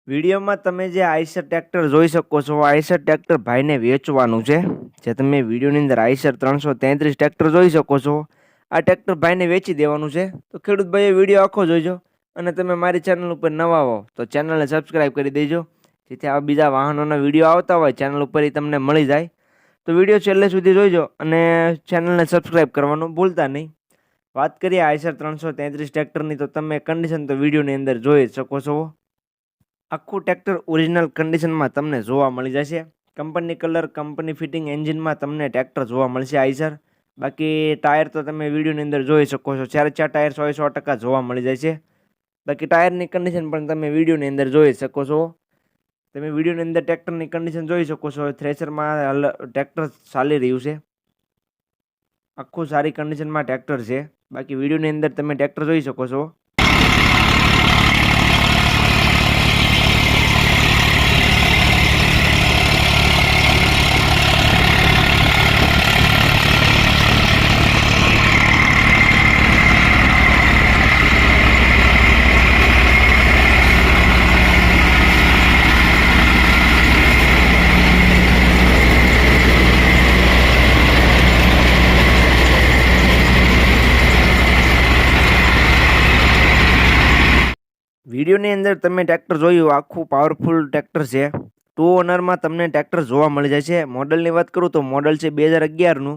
વિડીયોમાં તમે જે આઈસર ટ્રેક્ટર જોઈ શકો છો, આઈસર ટ્રેક્ટર ભાઈને વેચવાનું છે। જે તમે વિડીયોની અંદર આઈસર 333 ટ્રેક્ટર જોઈ શકો છો, આ ટ્રેક્ટર ભાઈને વેચી દેવાનું છે। તો ખેડૂત ભાઈએ વિડીયો આખો જોઈજો અને તમે મારી ચેનલ ઉપર નવા હો તો ચેનલને સબસ્ક્રાઈબ કરી દેજો, જેથી આ બીજા વાહનોના વિડીયો આવતા હોય ચેનલ ઉપર તમને મળી જાય। તો વિડીયો છેલ્લે સુધી જોઈજો અને ચેનલને સબસ્ક્રાઈબ કરવાનું ભૂલતા નહીં। વાત કરીએ આઈસર 333 ટ્રેક્ટરની, તો તમે કન્ડિશન તો વિડીયોની અંદર જોઈ શકો છો। આખું ટ્રેક્ટર ઓરિજિનલ કન્ડિશનમાં તમને જોવા મળી જશે। કંપની કલર, કંપની ફિટિંગ એન્જિનમાં તમને ટ્રેક્ટર જોવા મળશે આઈસર। બાકી ટાયર તો તમે વિડીયોની અંદર જોઈ શકો છો, 4 ટાયર 100% જોવા મળી જાય છે। બાકી ટાયરની કન્ડિશન પણ તમે વિડીયોની અંદર જોઈ શકો છો। તમે વિડીયોની અંદર ટ્રેક્ટરની કન્ડિશન જોઈ શકો છો। થ્રેશરમાં ટ્રેક્ટર ચાલી રહ્યું છે, આખું સારી કન્ડિશનમાં ટ્રેક્ટર છે। બાકી વિડીયોની અંદર તમે ટ્રેક્ટર જોઈ શકો છો। વિડીયોની અંદર તમે ટ્રેક્ટર જોયું, આખું પાવરફુલ ટ્રેક્ટર છે। 2 ઓનરમાં તમને ટ્રેક્ટર જોવા મળી જાય છે। મોડલની વાત કરું તો મોડલ છે 2011નું।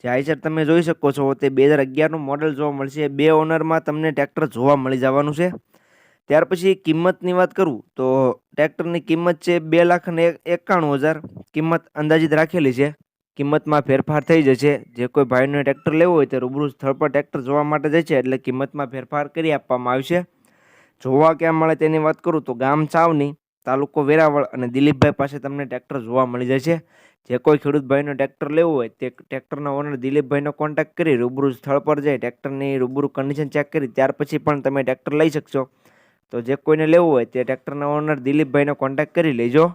જે આઈસર તમે જોઈ શકો છો તે 2011નું મોડલ જોવા મળશે। 2 ઓનરમાં તમને ટ્રેક્ટર જોવા મળી જવાનું છે। ત્યાર પછી કિંમતની વાત કરું તો ટ્રેક્ટરની કિંમત છે 2,91,000 કિંમત અંદાજિત રાખેલી છે। કિંમતમાં ફેરફાર થઈ જશે। જે કોઈ ભાઈને ટ્રેક્ટર લેવું હોય તે રૂબરૂ સ્થળ પર ટ્રેક્ટર જોવા માટે જાય છે, એટલે કિંમતમાં ફેરફાર કરી આપવામાં આવશે। જોવા ક્યાં મળે તેની વાત કરું તો ગામ ચાવની, તાલુકો વેરાવળ અને દિલીપભાઈ પાસે તમને ટ્રેક્ટર જોવા મળી જશે। જે કોઈ ખેડૂત ભાઈનો ટ્રેક્ટર લેવું હોય તે ટ્રેક્ટરના ઓનર દિલીપભાઈનો કોન્ટેક્ટ કરી રૂબરૂ સ્થળ પર જઈ ટ્રેક્ટરની રૂબરૂ કન્ડિશન ચેક કરી ત્યાર પછી પણ તમે ટ્રેક્ટર લઈ શકશો। તો જે કોઈને લેવું હોય તે ટ્રેક્ટરના ઓનર દિલીપભાઈનો કોન્ટેક્ટ કરી લેજો।